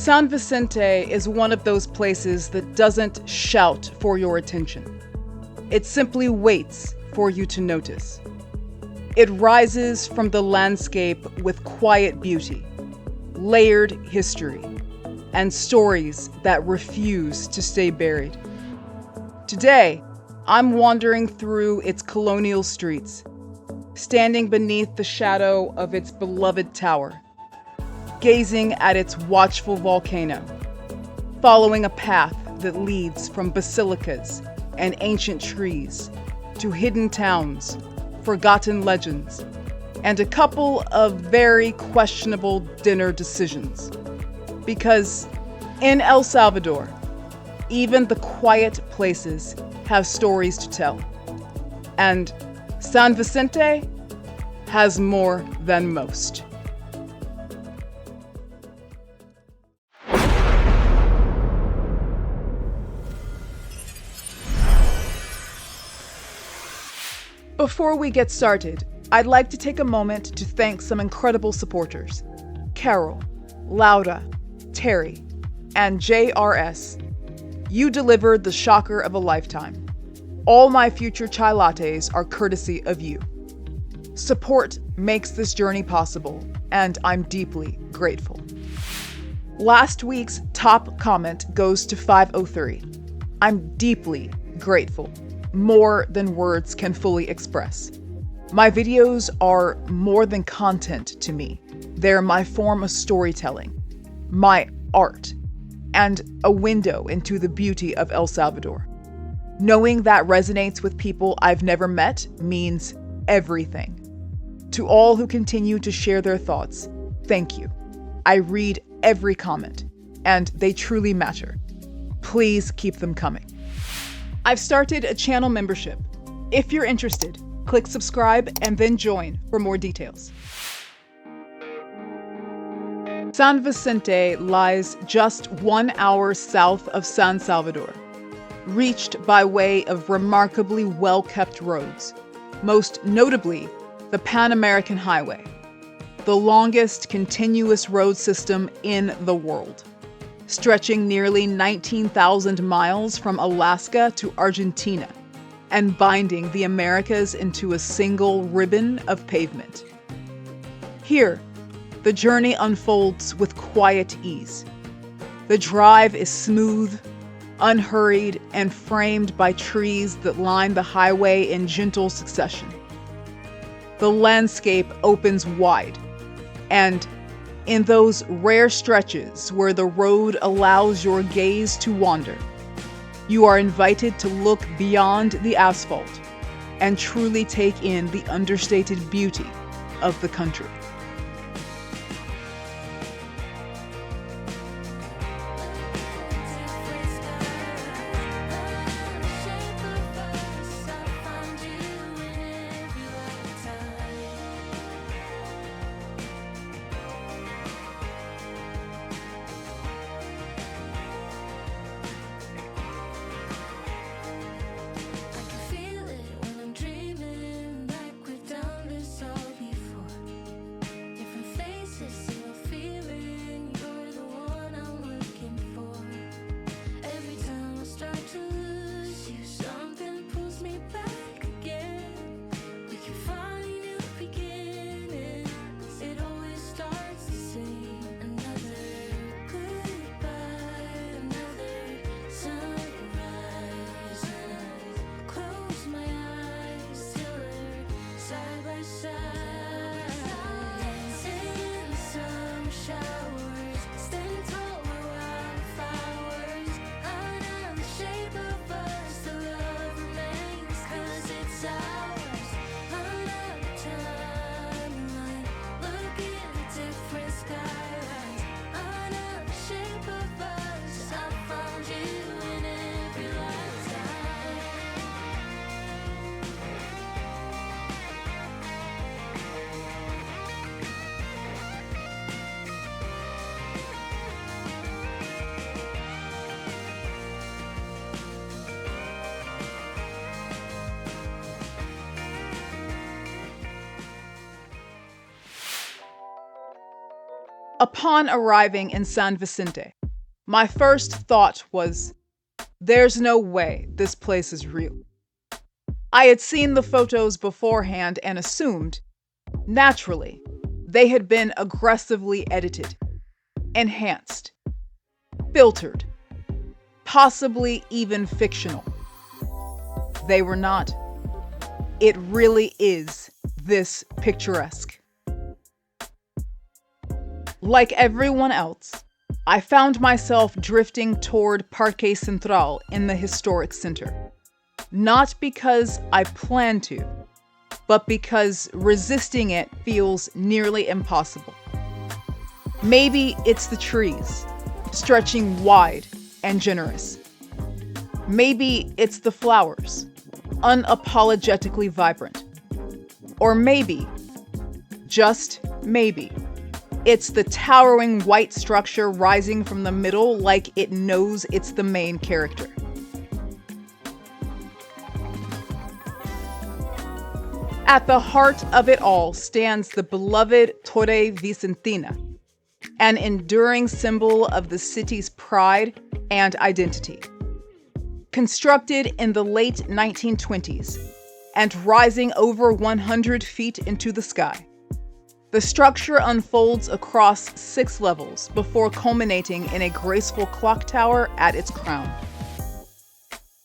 San Vicente is one of those places that doesn't shout for your attention. It simply waits for you to notice. It rises from the landscape with quiet beauty, layered history, and stories that refuse to stay buried. Today, I'm wandering through its colonial streets, standing beneath the shadow of its beloved tower, gazing at its watchful volcano, following a path that leads from basilicas and ancient trees to hidden towns, forgotten legends, and a couple of very questionable dinner decisions. Because in El Salvador, even the quiet places have stories to tell. And San Vicente has more than most. Before we get started, I'd like to take a moment to thank some incredible supporters: Carol, Laura, Terry, and JRS. You delivered the shocker of a lifetime. All my future chai lattes are courtesy of you. Support makes this journey possible, and I'm deeply grateful. Last week's top comment goes to 503. I'm deeply grateful. More than words can fully express. My videos are more than content to me. They're my form of storytelling, my art, and a window into the beauty of El Salvador. Knowing that resonates with people I've never met means everything. To all who continue to share their thoughts, thank you. I read every comment, and they truly matter. Please keep them coming. I've started a channel membership. If you're interested, click subscribe and then join for more details. San Vicente lies just 1 hour south of San Salvador, reached by way of remarkably well-kept roads, most notably the Pan-American Highway, the longest continuous road system in the world, stretching nearly 19,000 miles from Alaska to Argentina and binding the Americas into a single ribbon of pavement. Here, the journey unfolds with quiet ease. The drive is smooth, unhurried, and framed by trees that line the highway in gentle succession. The landscape opens wide, and in those rare stretches where the road allows your gaze to wander, you are invited to look beyond the asphalt and truly take in the understated beauty of the country. Upon arriving in San Vicente, my first thought was, there's no way this place is real. I had seen the photos beforehand and assumed, naturally, they had been aggressively edited, enhanced, filtered, possibly even fictional. They were not. It really is this picturesque. Like everyone else, I found myself drifting toward Parque Central in the historic center. Not because I planned to, but because resisting it feels nearly impossible. Maybe it's the trees, stretching wide and generous. Maybe it's the flowers, unapologetically vibrant. Or maybe, just maybe, it's the towering white structure rising from the middle like it knows it's the main character. At the heart of it all stands the beloved Torre Vicentina, an enduring symbol of the city's pride and identity. Constructed in the late 1920s and rising over 100 feet into the sky, the structure unfolds across 6 levels before culminating in a graceful clock tower at its crown.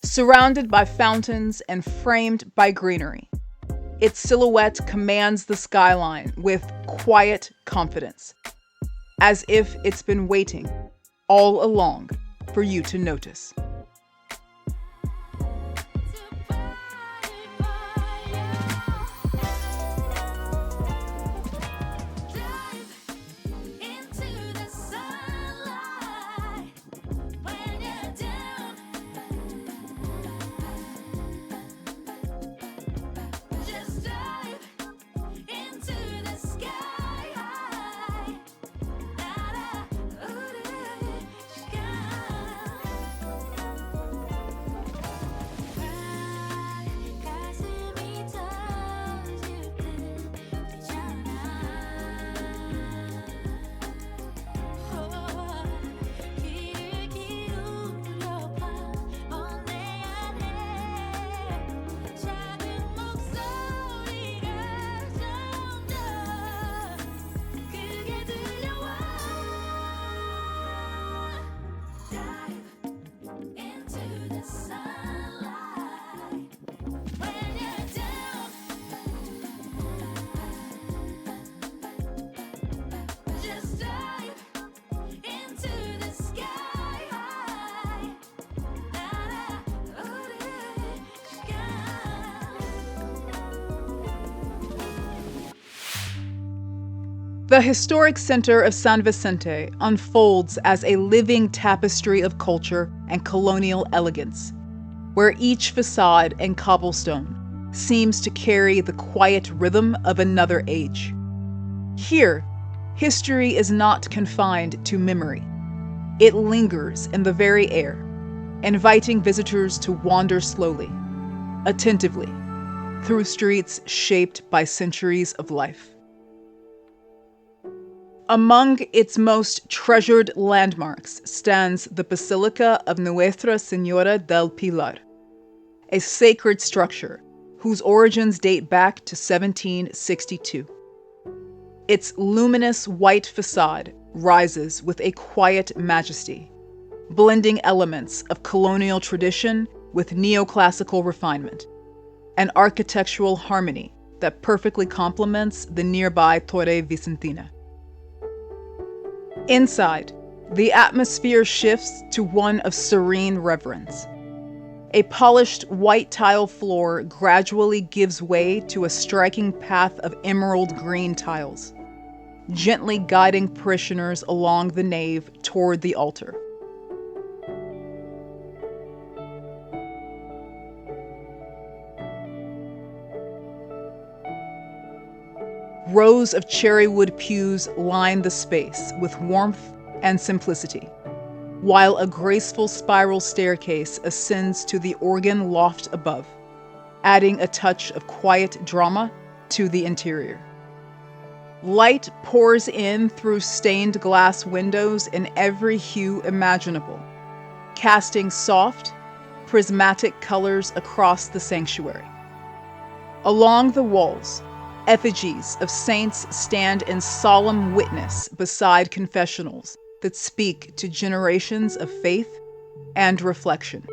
Surrounded by fountains and framed by greenery, its silhouette commands the skyline with quiet confidence, as if it's been waiting all along for you to notice. The historic center of San Vicente unfolds as a living tapestry of culture and colonial elegance, where each facade and cobblestone seems to carry the quiet rhythm of another age. Here, history is not confined to memory. It lingers in the very air, inviting visitors to wander slowly, attentively, through streets shaped by centuries of life. Among its most treasured landmarks stands the Basilica of Nuestra Señora del Pilar, a sacred structure whose origins date back to 1762. Its luminous white facade rises with a quiet majesty, blending elements of colonial tradition with neoclassical refinement, an architectural harmony that perfectly complements the nearby Torre Vicentina. Inside, the atmosphere shifts to one of serene reverence. A polished white tile floor gradually gives way to a striking path of emerald green tiles, gently guiding parishioners along the nave toward the altar. Rows of cherrywood pews line the space with warmth and simplicity, while a graceful spiral staircase ascends to the organ loft above, adding a touch of quiet drama to the interior. Light pours in through stained glass windows in every hue imaginable, casting soft, prismatic colors across the sanctuary. Along the walls, effigies of saints stand in solemn witness beside confessionals that speak to generations of faith and reflection.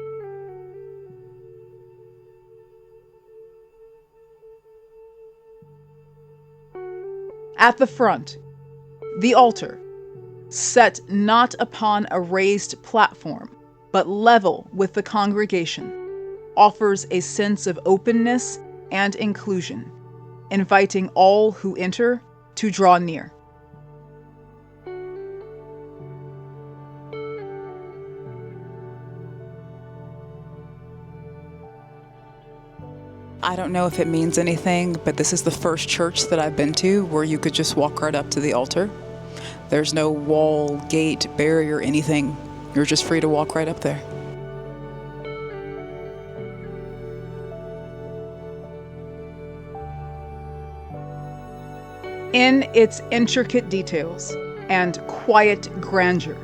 At the front, the altar, set not upon a raised platform, but level with the congregation, offers a sense of openness and inclusion, inviting all who enter to draw near. I don't know if it means anything, but this is the first church that I've been to where you could just walk right up to the altar. There's no wall, gate, barrier, anything. You're just free to walk right up there. In its intricate details and quiet grandeur,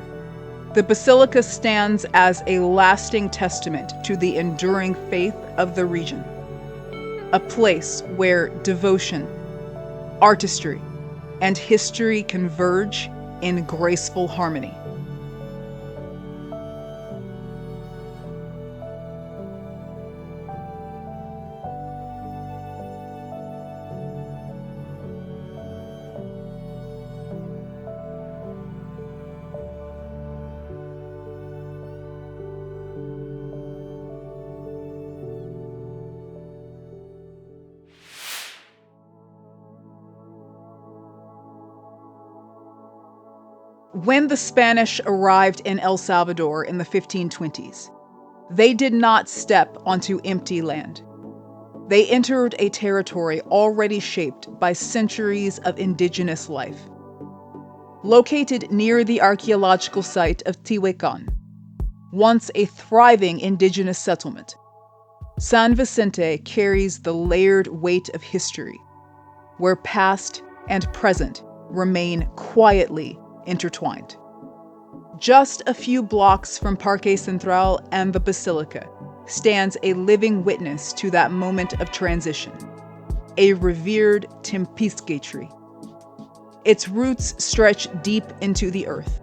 the basilica stands as a lasting testament to the enduring faith of the region. A place where devotion, artistry, and history converge in graceful harmony. When the Spanish arrived in El Salvador in the 1520s, they did not step onto empty land. They entered a territory already shaped by centuries of indigenous life. Located near the archaeological site of Tehuacan, once a thriving indigenous settlement, San Vicente carries the layered weight of history, where past and present remain quietly intertwined. Just a few blocks from Parque Central and the Basilica stands a living witness to that moment of transition, a revered Tempisque tree. Its roots stretch deep into the earth,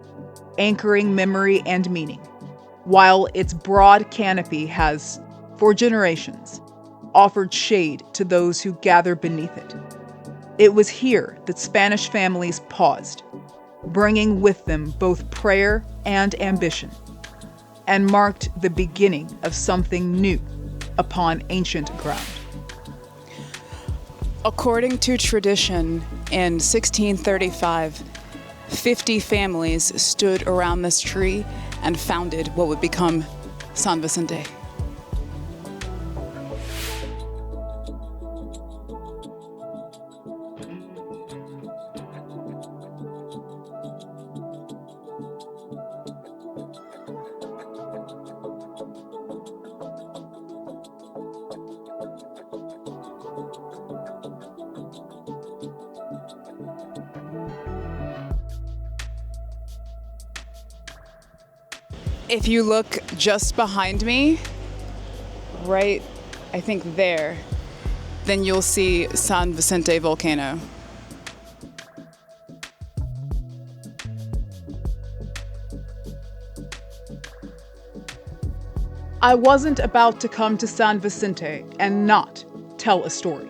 anchoring memory and meaning, while its broad canopy has, for generations, offered shade to those who gather beneath it. It was here that Spanish families paused, bringing with them both prayer and ambition, and marked the beginning of something new upon ancient ground. According to tradition, in 1635, 50 families stood around this tree and founded what would become San Vicente. If you look just behind me, right, I think there, then you'll see San Vicente volcano. I wasn't about to come to San Vicente and not tell a story.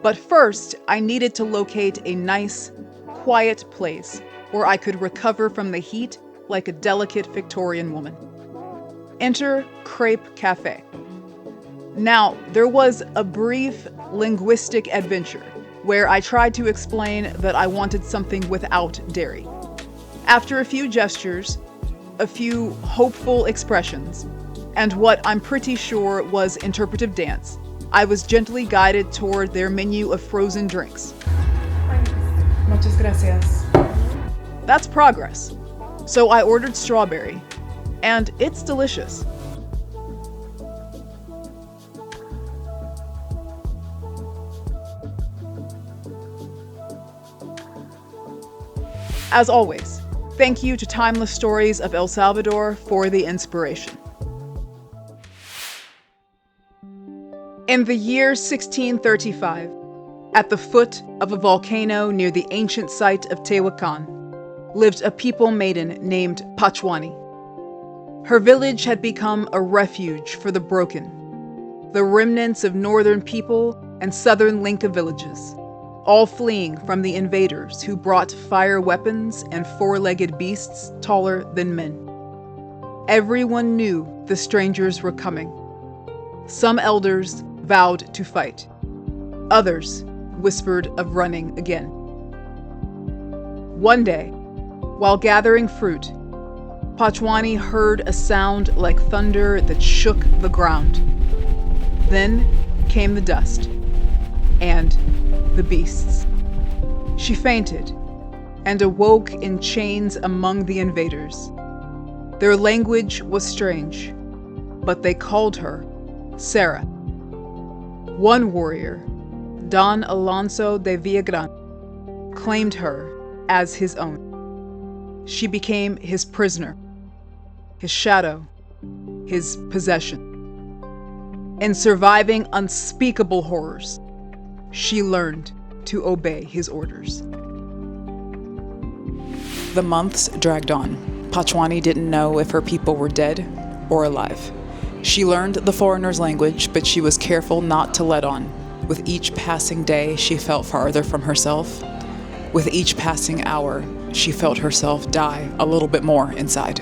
But first, I needed to locate a nice, quiet place where I could recover from the heat like a delicate Victorian woman. Enter Crepe Cafe. Now, there was a brief linguistic adventure where I tried to explain that I wanted something without dairy. After a few gestures, a few hopeful expressions, and what I'm pretty sure was interpretive dance, I was gently guided toward their menu of frozen drinks. Muchas gracias. That's progress. So I ordered strawberry, and it's delicious. As always, thank you to Timeless Stories of El Salvador for the inspiration. In the year 1635, at the foot of a volcano near the ancient site of Tehuacan, lived a people maiden named Pachwani. Her village had become a refuge for the broken, the remnants of northern people and southern Linka villages, all fleeing from the invaders who brought fire weapons and four-legged beasts taller than men. Everyone knew the strangers were coming. Some elders vowed to fight. Others whispered of running again. One day, while gathering fruit, Pachwani heard a sound like thunder that shook the ground. Then came the dust and the beasts. She fainted and awoke in chains among the invaders. Their language was strange, but they called her Sarah. One warrior, Don Alonso de Villagran, claimed her as his own. She became his prisoner, his shadow, his possession. In surviving unspeakable horrors, she learned to obey his orders. The months dragged on. Pachwani didn't know if her people were dead or alive. She learned the foreigner's language, but she was careful not to let on. With each passing day, she felt farther from herself. With each passing hour, she felt herself die a little bit more inside.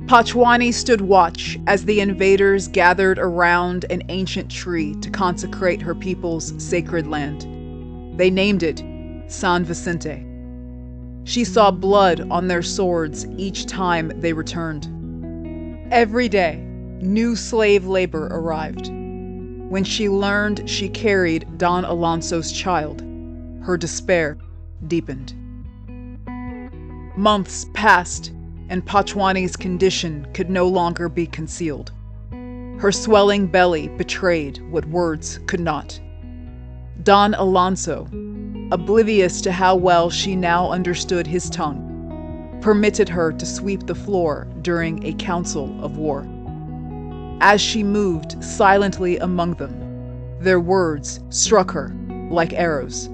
Pachwani stood watch as the invaders gathered around an ancient tree to consecrate her people's sacred land. They named it San Vicente. She saw blood on their swords each time they returned. Every day, new slave labor arrived. When she learned she carried Don Alonso's child, her despair deepened. Months passed, and Pachwani's condition could no longer be concealed. Her swelling belly betrayed what words could not. Don Alonso, oblivious to how well she now understood his tongue, permitted her to sweep the floor during a council of war. As she moved silently among them, their words struck her like arrows.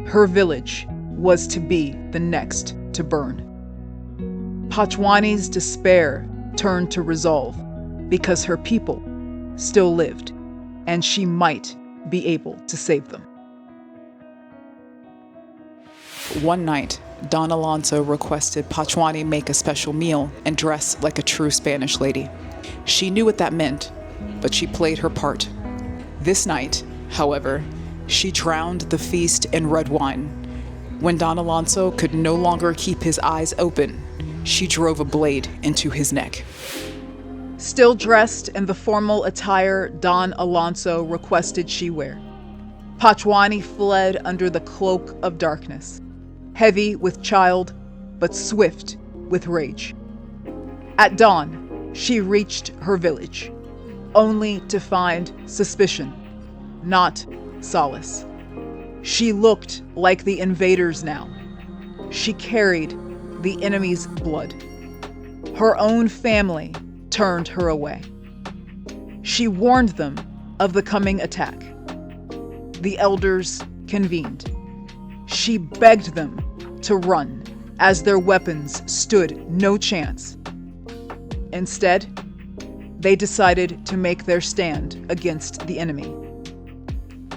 Her village was to be the next to burn. Pachwani's despair turned to resolve because her people still lived, and she might be able to save them. One night, Don Alonso requested Pachwani make a special meal and dress like a true Spanish lady. She knew what that meant, but she played her part. This night, however, she drowned the feast in red wine. When Don Alonso could no longer keep his eyes open, she drove a blade into his neck. Still dressed in the formal attire Don Alonso requested she wear, Pachwani fled under the cloak of darkness, heavy with child, but swift with rage. At dawn, she reached her village, only to find suspicion, not solace. She looked like the invaders now. She carried the enemy's blood. Her own family turned her away. She warned them of the coming attack. The elders convened. She begged them to run, as their weapons stood no chance. Instead, they decided to make their stand against the enemy.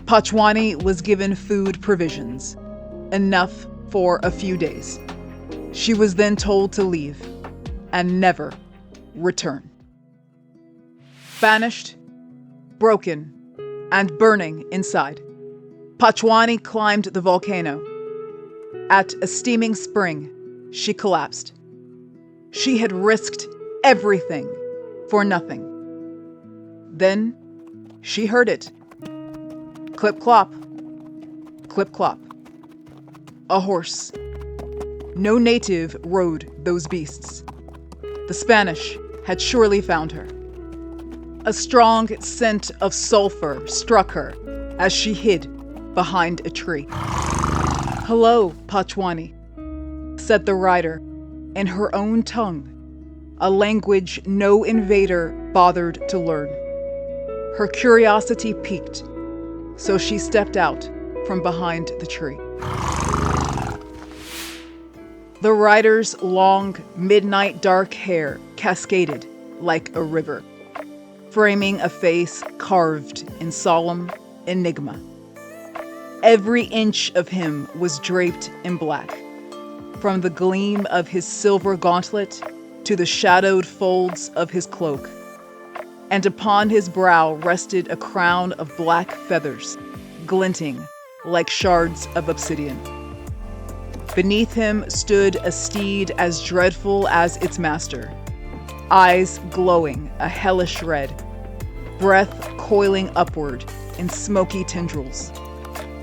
Pachwani was given food provisions, enough for a few days. She was then told to leave and never return. Banished, broken, and burning inside, Pachwani climbed the volcano. At a steaming spring, she collapsed. She had risked everything for nothing. Then she heard it. Clip-clop, clip-clop. A horse. No native rode those beasts. The Spanish had surely found her. A strong scent of sulfur struck her as she hid behind a tree. "Hello, Pachwani," said the rider, in her own tongue, a language no invader bothered to learn. Her curiosity piqued, so she stepped out from behind the tree. The rider's long, midnight dark hair cascaded like a river, framing a face carved in solemn enigma. Every inch of him was draped in black, from the gleam of his silver gauntlet to the shadowed folds of his cloak, and upon his brow rested a crown of black feathers, glinting like shards of obsidian. Beneath him stood a steed as dreadful as its master, eyes glowing a hellish red, breath coiling upward in smoky tendrils,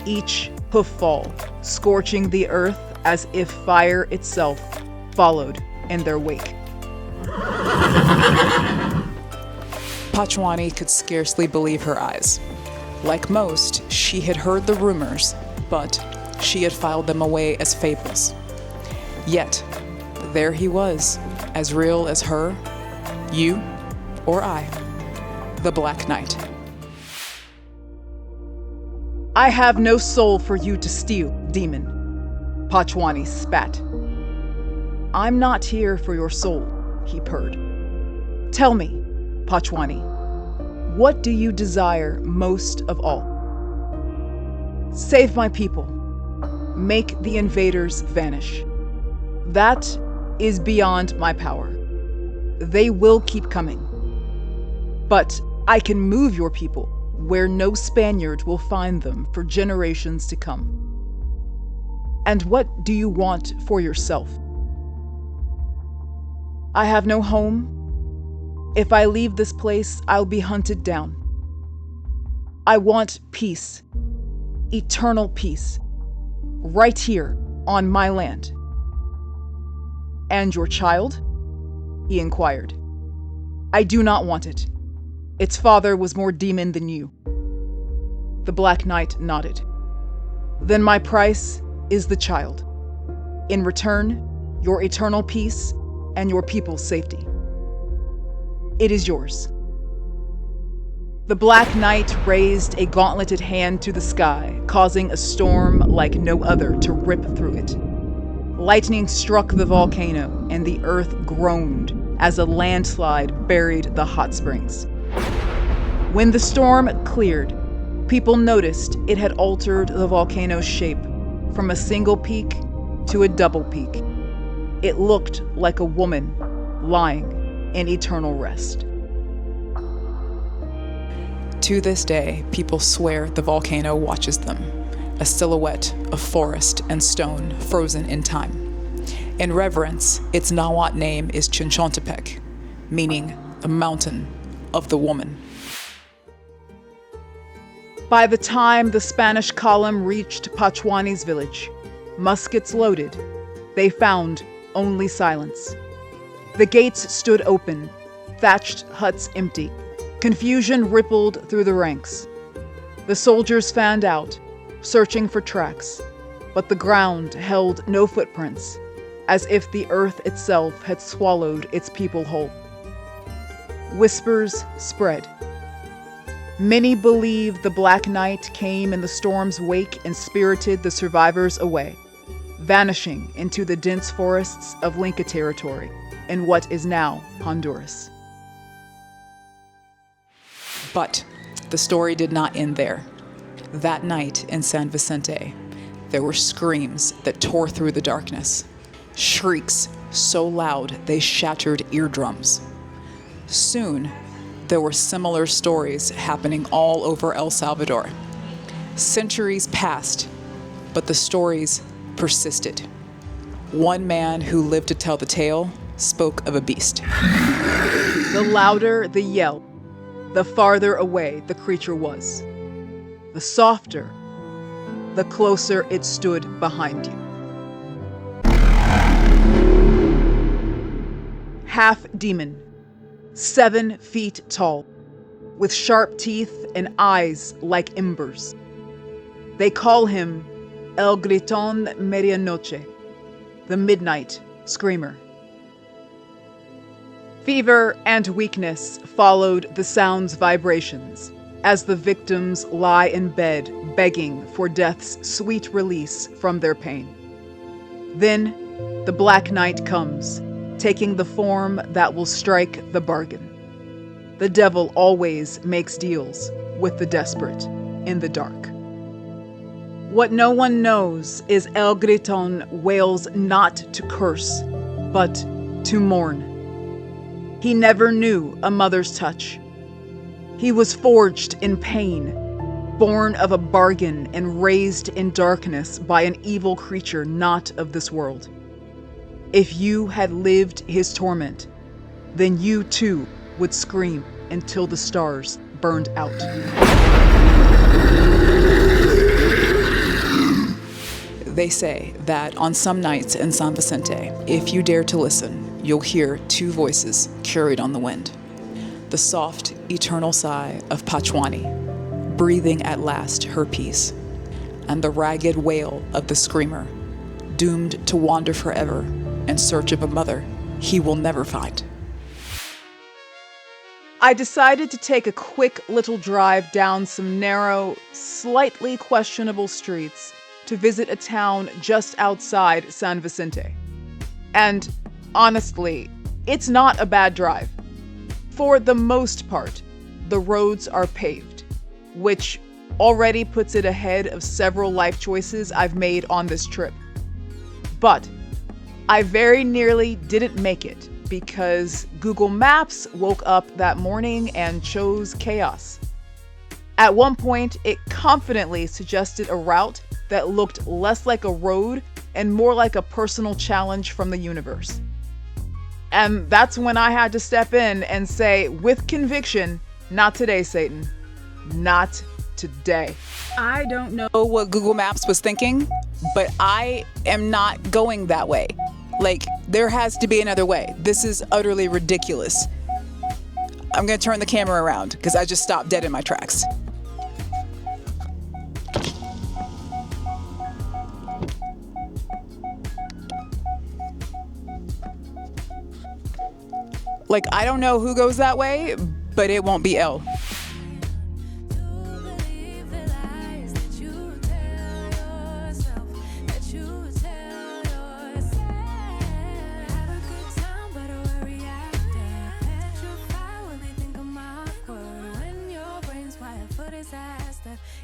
each hoof-fall scorching the earth as if fire itself followed in their wake. Pachwani could scarcely believe her eyes. Like most, she had heard the rumors, but she had filed them away as fables. Yet, there he was, as real as her, you, or I, the Black Knight. "I have no soul for you to steal, demon," Pachwani spat. "I'm not here for your soul," he purred. "Tell me, Pachwani, what do you desire most of all?" "Save my people. Make the invaders vanish. That is beyond my power. They will keep coming. But I can move your people where no Spaniard will find them for generations to come. And what do you want for yourself?" "I have no home. If I leave this place, I'll be hunted down. I want peace, eternal peace, right here on my land." "And your child?" he inquired. "I do not want it. Its father was more demon than you." The Black Knight nodded. "Then my price is the child. In return, your eternal peace and your people's safety. It is yours." The Black Knight raised a gauntleted hand to the sky, causing a storm like no other to rip through it. Lightning struck the volcano, and the earth groaned as a landslide buried the hot springs. When the storm cleared, people noticed it had altered the volcano's shape from a single peak to a double peak. It looked like a woman lying in eternal rest. To this day, people swear the volcano watches them, a silhouette of forest and stone frozen in time. In reverence, its Nahuatl name is Chichontepec, meaning the mountain of the woman. By the time the Spanish column reached Pachwani's village, muskets loaded, they found only silence. The gates stood open, thatched huts empty. Confusion rippled through the ranks. The soldiers fanned out, searching for tracks, but the ground held no footprints, as if the earth itself had swallowed its people whole. Whispers spread. Many believe the Black Knight came in the storm's wake and spirited the survivors away, vanishing into the dense forests of Linca territory in what is now Honduras. But the story did not end there. That night in San Vicente, there were screams that tore through the darkness. Shrieks so loud they shattered eardrums. Soon, there were similar stories happening all over El Salvador. Centuries passed, but the stories persisted. One man who lived to tell the tale spoke of a beast. The louder the yell, the farther away the creature was. The softer, the closer it stood behind you. Half demon, 7 feet tall, with sharp teeth and eyes like embers. They call him El Gritón Medianoche, the midnight screamer. Fever and weakness followed the sound's vibrations as the victims lie in bed begging for death's sweet release from their pain. Then, the black night comes, taking the form that will strike the bargain. The devil always makes deals with the desperate in the dark. What no one knows is El Gritón wails not to curse, but to mourn. He never knew a mother's touch. He was forged in pain, born of a bargain and raised in darkness by an evil creature not of this world. If you had lived his torment, then you too would scream until the stars burned out. They say that on some nights in San Vicente, if you dare to listen, you'll hear two voices carried on the wind. The soft, eternal sigh of Pachwani, breathing at last her peace, and the ragged wail of the screamer, doomed to wander forever in search of a mother he will never find. I decided to take a quick little drive down some narrow, slightly questionable streets to visit a town just outside San Vicente. And honestly, it's not a bad drive. For the most part, the roads are paved, which already puts it ahead of several life choices I've made on this trip. But I very nearly didn't make it because Google Maps woke up that morning and chose chaos. At one point, it confidently suggested a route that looked less like a road and more like a personal challenge from the universe. And that's when I had to step in and say, with conviction, not today, Satan. Not today. I don't know what Google Maps was thinking, but I am not going that way. Like, there has to be another way. This is utterly ridiculous. I'm gonna turn the camera around because I just stopped dead in my tracks. Like, I don't know who goes that way, but it won't be Elle.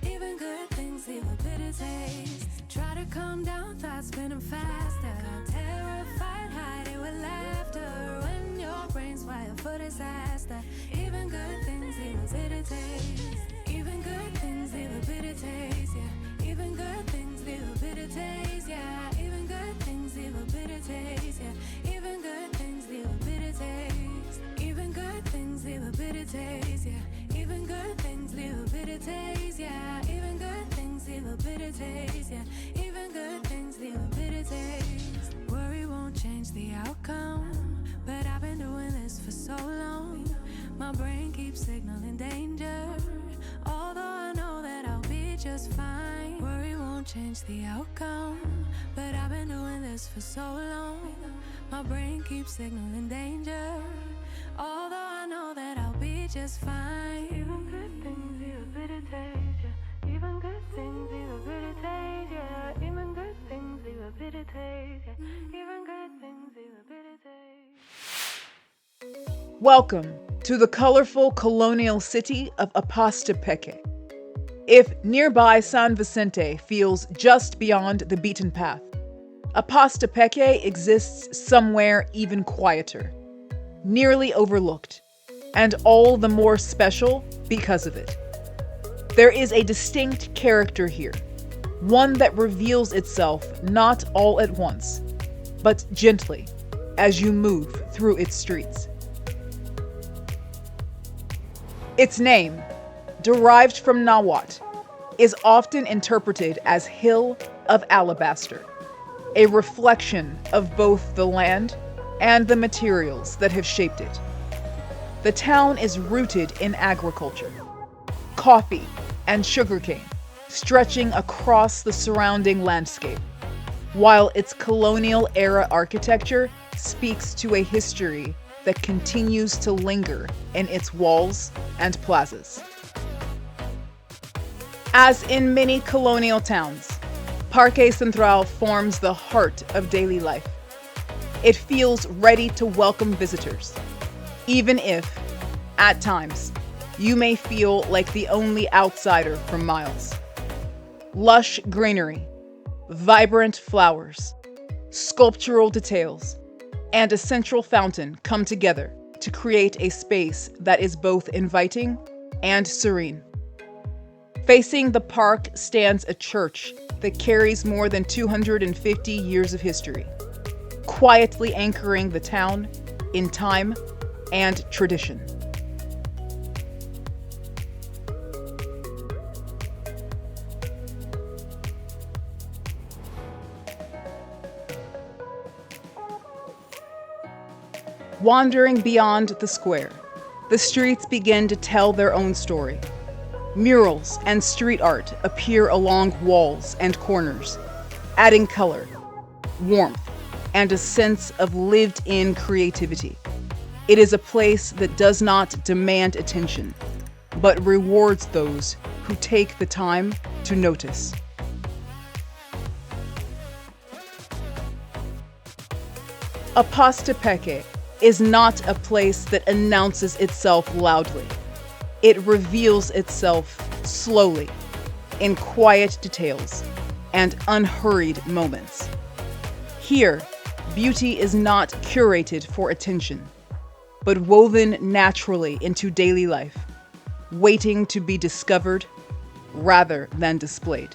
Even good things leave a bitter taste. Try to calm down, thoughts spinning faster. Terrified, hiding with laughter. When your brain's wired for disaster. Even good things leave a bitter taste. Even good things leave a bitter taste, yeah. Even good things leave a bitter taste, yeah. Even good things leave a bitter taste, yeah. Even good things leave a bitter taste. Even good things leave a bitter taste, yeah. Even good things leave a bitter taste, yeah. Even good things leave a bitter taste, yeah. Even good things leave a bitter taste. Worry won't change the outcome, but I've been doing this for so long. My brain keeps signaling danger, although I know that I'll be just fine. Worry won't change the outcome, but I've been doing this for so long. My brain keeps signaling danger, although I know that I'll be just fine. Even good things leave a bitter taste, yeah. Even good things leave a bitter taste, yeah. Even good things leave a bitter taste, yeah. Even good things leave a bitter taste. Welcome to the colorful colonial city of Apastepeque. If nearby San Vicente feels just beyond the beaten path, Apastepeque exists somewhere even quieter, nearly overlooked, and all the more special because of it. There is a distinct character here, one that reveals itself not all at once, but gently as you move through its streets. Its name, derived from Nahuatl, is often interpreted as Hill of Alabaster, a reflection of both the land and the materials that have shaped it. The town is rooted in agriculture. Coffee and sugarcane stretching across the surrounding landscape, while its colonial-era architecture speaks to a history that continues to linger in its walls and plazas. As in many colonial towns, Parque Central forms the heart of daily life. It feels ready to welcome visitors, even if, at times, you may feel like the only outsider for miles. Lush greenery, vibrant flowers, sculptural details, and a central fountain come together to create a space that is both inviting and serene. Facing the park stands a church that carries more than 250 years of history, quietly anchoring the town in time and tradition. Wandering beyond the square, the streets begin to tell their own story. Murals and street art appear along walls and corners, adding color, warmth, and a sense of lived-in creativity. It is a place that does not demand attention, but rewards those who take the time to notice. Apastepeque is not a place that announces itself loudly. It reveals itself slowly, in quiet details and unhurried moments. Here, beauty is not curated for attention, but woven naturally into daily life, waiting to be discovered rather than displayed.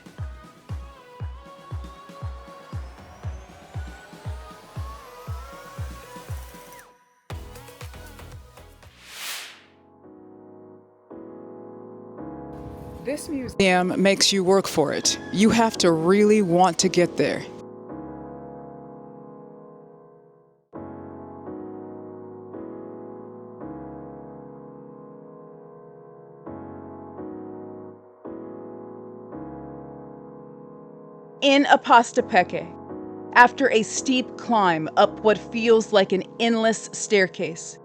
This museum makes you work for it. You have to really want to get there. In Apastepeque, after a steep climb up what feels like an endless staircase,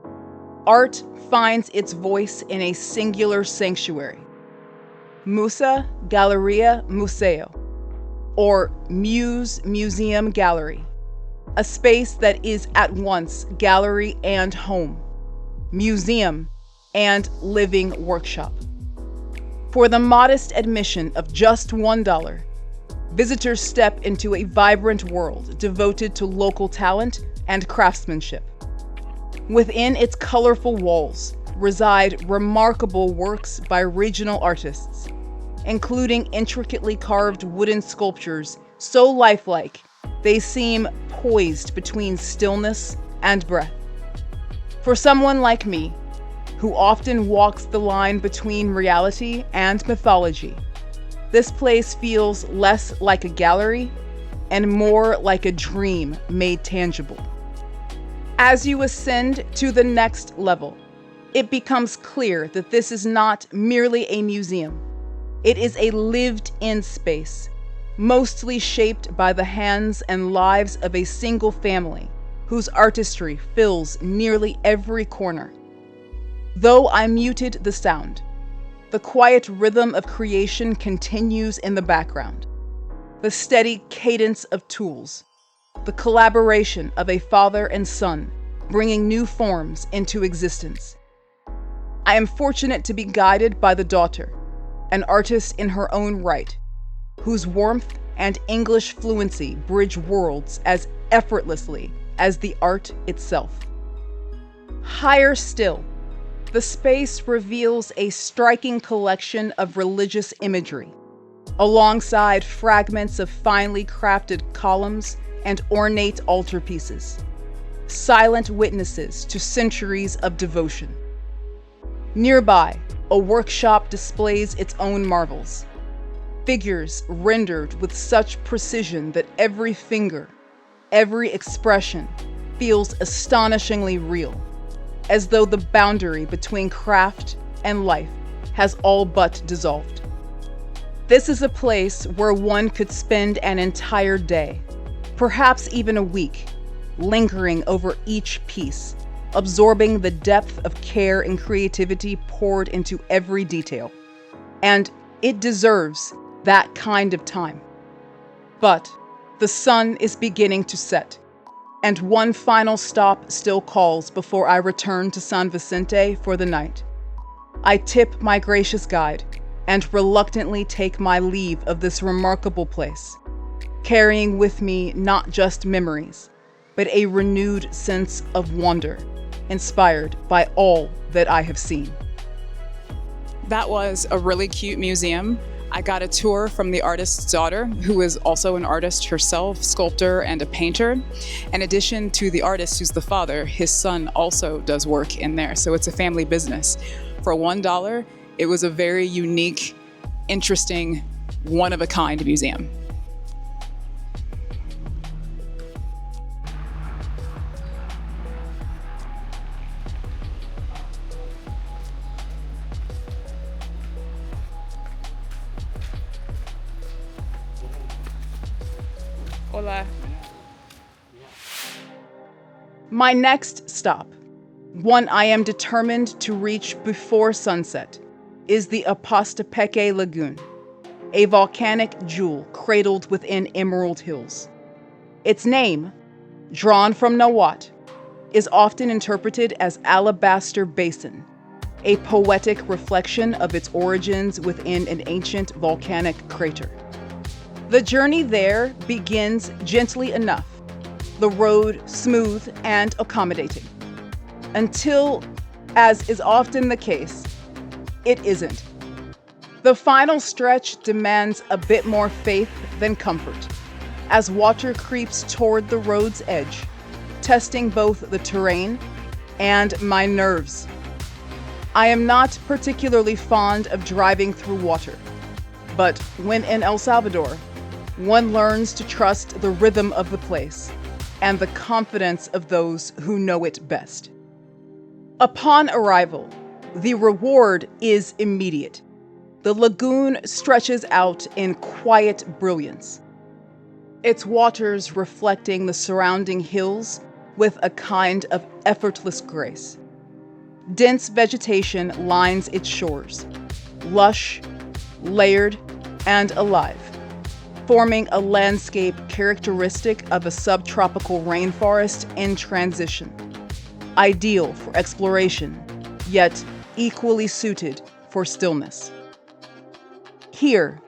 art finds its voice in a singular sanctuary. Musa Galleria Museo, or Muse Museum Gallery, a space that is at once gallery and home, museum and living workshop. For the modest admission of just $1, visitors step into a vibrant world devoted to local talent and craftsmanship. Within its colorful walls reside remarkable works by regional artists, including intricately carved wooden sculptures so lifelike they seem poised between stillness and breath. For someone like me, who often walks the line between reality and mythology, this place feels less like a gallery and more like a dream made tangible. As you ascend to the next level, it becomes clear that this is not merely a museum. It is a lived-in space, mostly shaped by the hands and lives of a single family whose artistry fills nearly every corner. Though I muted the sound, the quiet rhythm of creation continues in the background. The steady cadence of tools, the collaboration of a father and son, bringing new forms into existence. I am fortunate to be guided by the daughter, an artist in her own right, whose warmth and English fluency bridge worlds as effortlessly as the art itself. Higher still, the space reveals a striking collection of religious imagery, alongside fragments of finely crafted columns and ornate altarpieces, silent witnesses to centuries of devotion. Nearby, a workshop displays its own marvels, figures rendered with such precision that every finger, every expression feels astonishingly real, as though the boundary between craft and life has all but dissolved. This is a place where one could spend an entire day, perhaps even a week, lingering over each piece, absorbing the depth of care and creativity poured into every detail. And it deserves that kind of time. But the sun is beginning to set, and one final stop still calls before I return to San Vicente for the night. I tip my gracious guide and reluctantly take my leave of this remarkable place, carrying with me not just memories, but a renewed sense of wonder, inspired by all that I have seen. That was a really cute museum. I got a tour from the artist's daughter, who is also an artist herself, sculptor and a painter. In addition to the artist who's the father, his son also does work in there, so it's a family business. For $1, it was a very unique, interesting, one-of-a-kind museum. Hola. My next stop, one I am determined to reach before sunset, is the Apastepeque Lagoon, a volcanic jewel cradled within emerald hills. Its name, drawn from Nahuatl, is often interpreted as Alabaster Basin, a poetic reflection of its origins within an ancient volcanic crater. The journey there begins gently enough, the road smooth and accommodating, until, as is often the case, it isn't. The final stretch demands a bit more faith than comfort, as water creeps toward the road's edge, testing both the terrain and my nerves. I am not particularly fond of driving through water, but when in El Salvador, one learns to trust the rhythm of the place and the confidence of those who know it best. Upon arrival, the reward is immediate. The lagoon stretches out in quiet brilliance, its waters reflecting the surrounding hills with a kind of effortless grace. Dense vegetation lines its shores, lush, layered, and alive, forming a landscape characteristic of a subtropical rainforest in transition, ideal for exploration, yet equally suited for stillness. Here,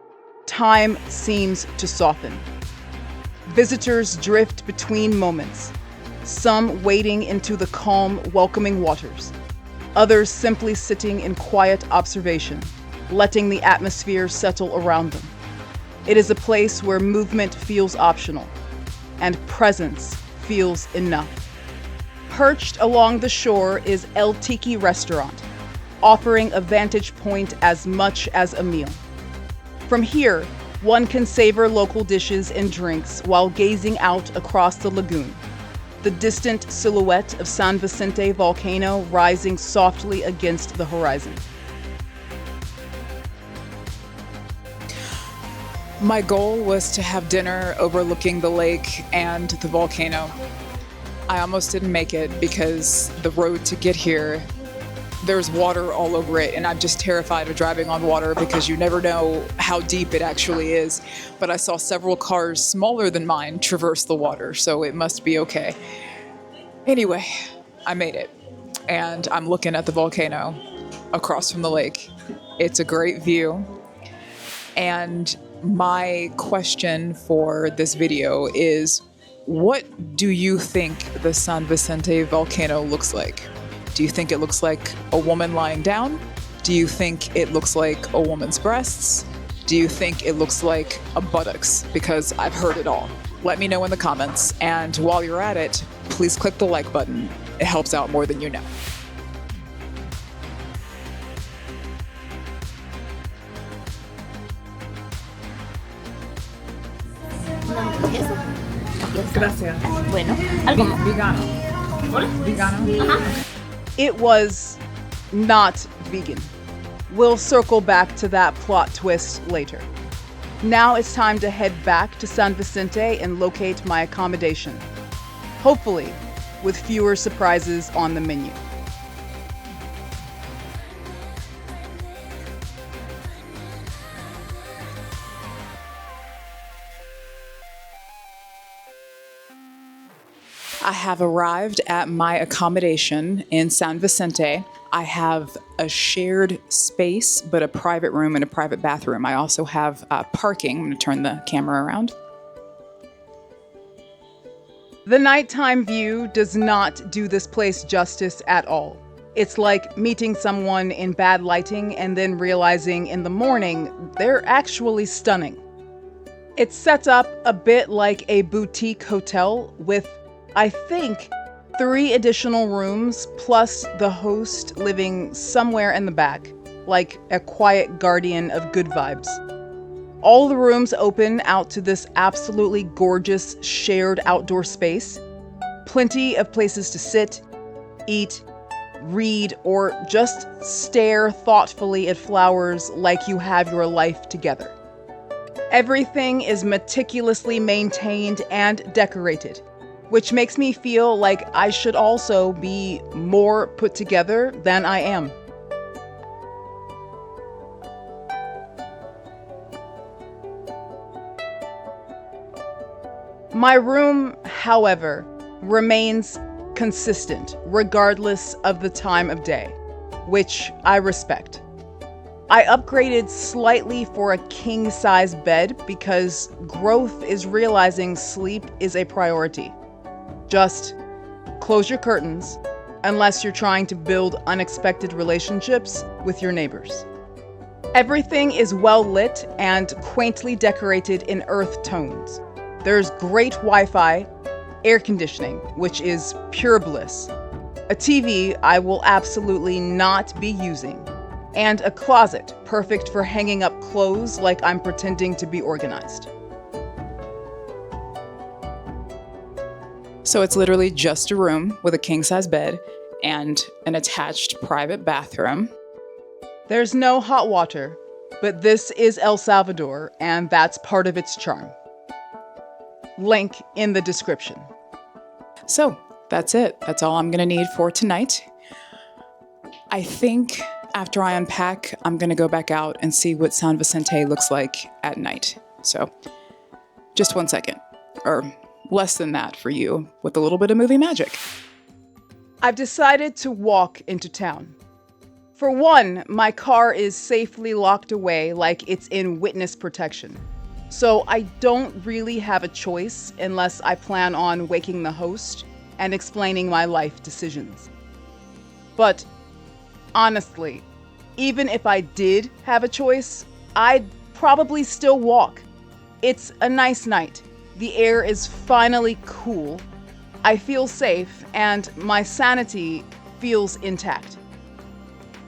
time seems to soften. Visitors drift between moments, some wading into the calm, welcoming waters, others simply sitting in quiet observation, letting the atmosphere settle around them. It is a place where movement feels optional and presence feels enough. Perched along the shore is El Tiki Restaurant, offering a vantage point as much as a meal. From here, one can savor local dishes and drinks while gazing out across the lagoon, the distant silhouette of San Vicente volcano rising softly against the horizon. My goal was to have dinner overlooking the lake and the volcano. I almost didn't make it because the road to get here, there's water all over it, and I'm just terrified of driving on water because you never know how deep it actually is. But I saw several cars smaller than mine traverse the water, so it must be okay. Anyway, I made it, and I'm looking at the volcano across from the lake. It's a great view, and my question for this video is, what do you think the San Vicente volcano looks like? Do you think it looks like a woman lying down? Do you think it looks like a woman's breasts? Do you think it looks like a buttocks? Because I've heard it all. Let me know in the comments. And while you're at it, please click the like button. It helps out more than you know. Gracias. Bueno, algo más. Vegano. Vegano. It was not vegan. We'll circle back to that plot twist later. Now it's time to head back to San Vicente and locate my accommodation. Hopefully, with fewer surprises on the menu. I have arrived at my accommodation in San Vicente. I have a shared space, but a private room and a private bathroom. I also have parking. I'm going to turn the camera around. The nighttime view does not do this place justice at all. It's like meeting someone in bad lighting and then realizing in the morning they're actually stunning. It's set up a bit like a boutique hotel with, I think, 3 additional rooms plus the host living somewhere in the back, like a quiet guardian of good vibes. All the rooms open out to this absolutely gorgeous shared outdoor space. Plenty of places to sit, eat, read, or just stare thoughtfully at flowers like you have your life together. Everything is meticulously maintained and decorated, which makes me feel like I should also be more put together than I am. My room, however, remains consistent regardless of the time of day, which I respect. I upgraded slightly for a king-size bed because growth is realizing sleep is a priority. Just close your curtains unless you're trying to build unexpected relationships with your neighbors. Everything is well lit and quaintly decorated in earth tones. There's great Wi-Fi, air conditioning, which is pure bliss, a TV I will absolutely not be using, and a closet perfect for hanging up clothes like I'm pretending to be organized. So it's literally just a room with a king-size bed and an attached private bathroom. There's no hot water, but this is El Salvador, and that's part of its charm. Link in the description. So that's it. That's all I'm going to need for tonight. I think after I unpack, I'm going to go back out and see what San Vicente looks like at night. So just 1 second, or less than that for you, with a little bit of movie magic. I've decided to walk into town. For one, my car is safely locked away like it's in witness protection. So I don't really have a choice unless I plan on waking the host and explaining my life decisions. But honestly, even if I did have a choice, I'd probably still walk. It's a nice night. The air is finally cool. I feel safe and my sanity feels intact.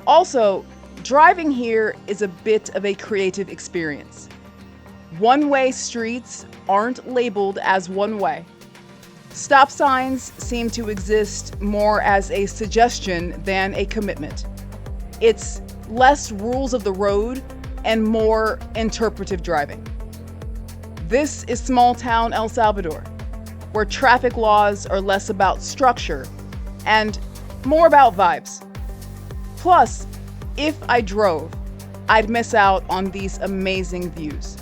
Also, driving here is a bit of a creative experience. One-way streets aren't labeled as one-way. Stop signs seem to exist more as a suggestion than a commitment. It's less rules of the road and more interpretive driving. This is small-town El Salvador, where traffic laws are less about structure and more about vibes. Plus, if I drove, I'd miss out on these amazing views.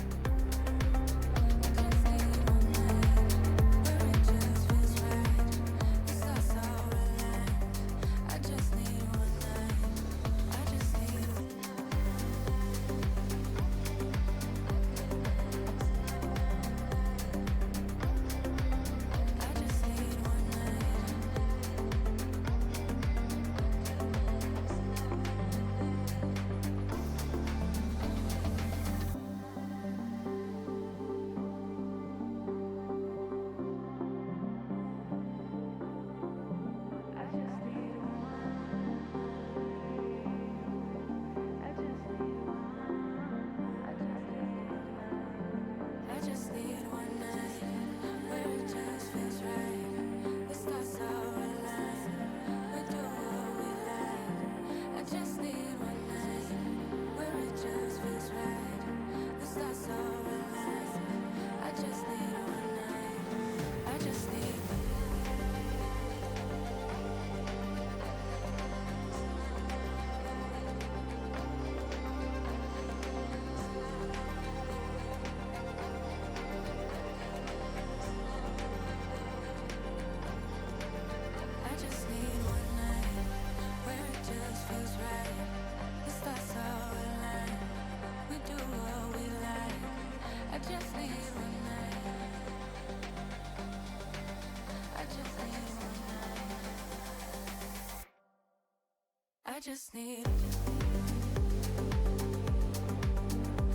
just need.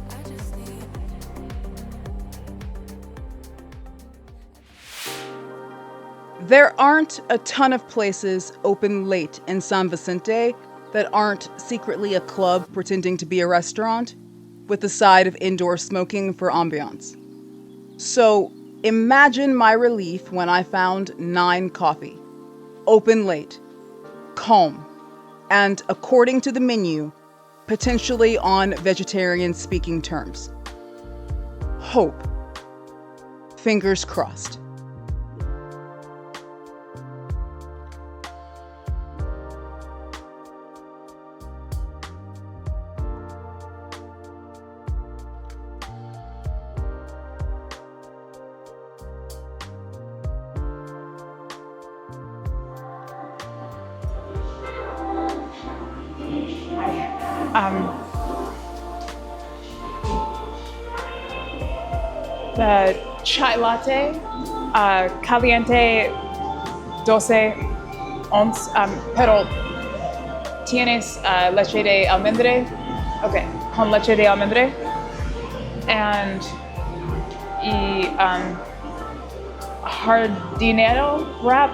I just need. There aren't a ton of places open late in San Vicente that aren't secretly a club pretending to be a restaurant, with a side of indoor smoking for ambiance. So imagine my relief when I found 9 Coffee, open late, calm, and according to the menu, potentially on vegetarian speaking terms. Hope. Fingers crossed. The chai latte, caliente, 12 once, pero tienes leche de almendra, okay, con leche de almendra, and jardinero wrap,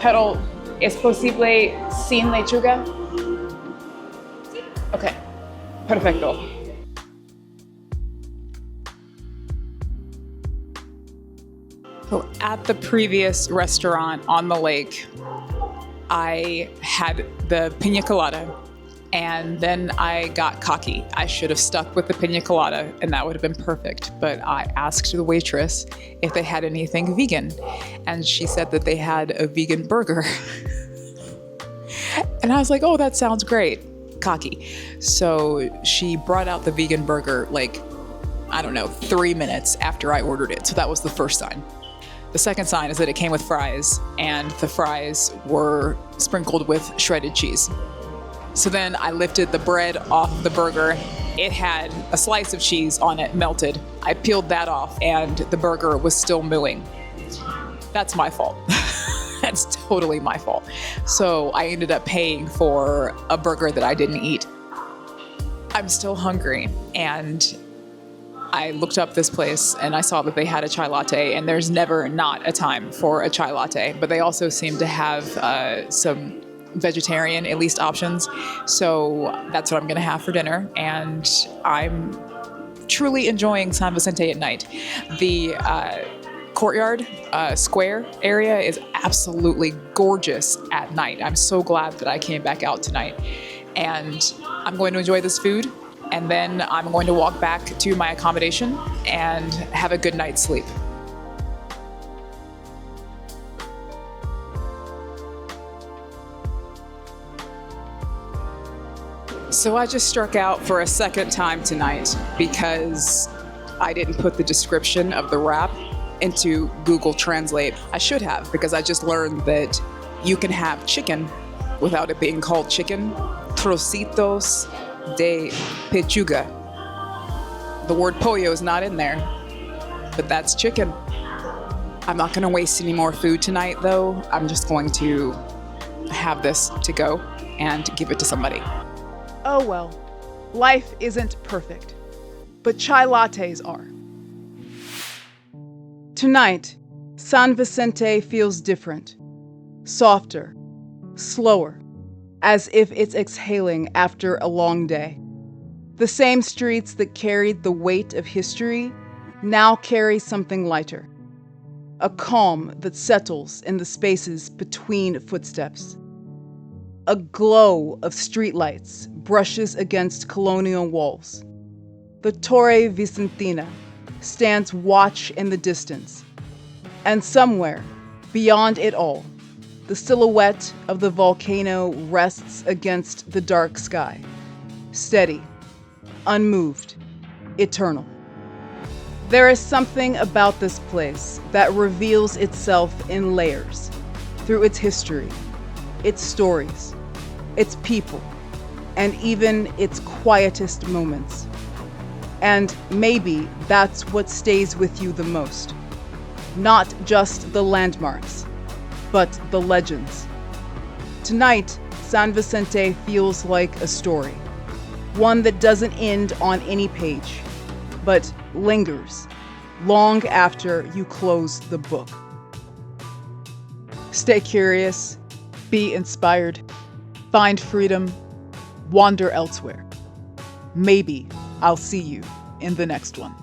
pero es posible sin lechuga. Okay, perfecto. So at the previous restaurant on the lake, I had the pina colada, and then I got cocky. I should have stuck with the pina colada, and that would have been perfect. But I asked the waitress if they had anything vegan, and she said that they had a vegan burger. And I was like, oh, that sounds great. Cocky. So she brought out the vegan burger, 3 minutes after I ordered it. So that was the first sign. The second sign is that it came with fries, and the fries were sprinkled with shredded cheese. So then I lifted the bread off the burger. It had a slice of cheese on it, melted. I peeled that off, and the burger was still mooing. That's my fault. That's totally my fault. So I ended up paying for a burger that I didn't eat. I'm still hungry, and I looked up this place and I saw that they had a chai latte, and there's never not a time for a chai latte, but they also seem to have some vegetarian, at least, options. So that's what I'm gonna have for dinner, and I'm truly enjoying San Vicente at night. The courtyard square area is absolutely gorgeous at night. I'm so glad that I came back out tonight, and I'm going to enjoy this food. And then I'm going to walk back to my accommodation and have a good night's sleep. So I just struck out for a second time tonight because I didn't put the description of the wrap into Google Translate. I should have, because I just learned that you can have chicken without it being called chicken. Trocitos de pechuga. The word pollo is not in there, but that's chicken. I'm not gonna waste any more food tonight though. I'm just going to have this to go and give it to somebody. Oh well, life isn't perfect, but chai lattes are. Tonight, San Vicente feels different, softer, slower, as if it's exhaling after a long day. The same streets that carried the weight of history now carry something lighter. A calm that settles in the spaces between footsteps. A glow of streetlights brushes against colonial walls. The Torre Vicentina stands watch in the distance. And somewhere, beyond it all, the silhouette of the volcano rests against the dark sky, steady, unmoved, eternal. There is something about this place that reveals itself in layers, through its history, its stories, its people, and even its quietest moments. And maybe that's what stays with you the most. Not just the landmarks, but the legends. Tonight, San Vicente feels like a story. One that doesn't end on any page, but lingers long after you close the book. Stay curious, be inspired, find freedom, wander elsewhere. Maybe I'll see you in the next one.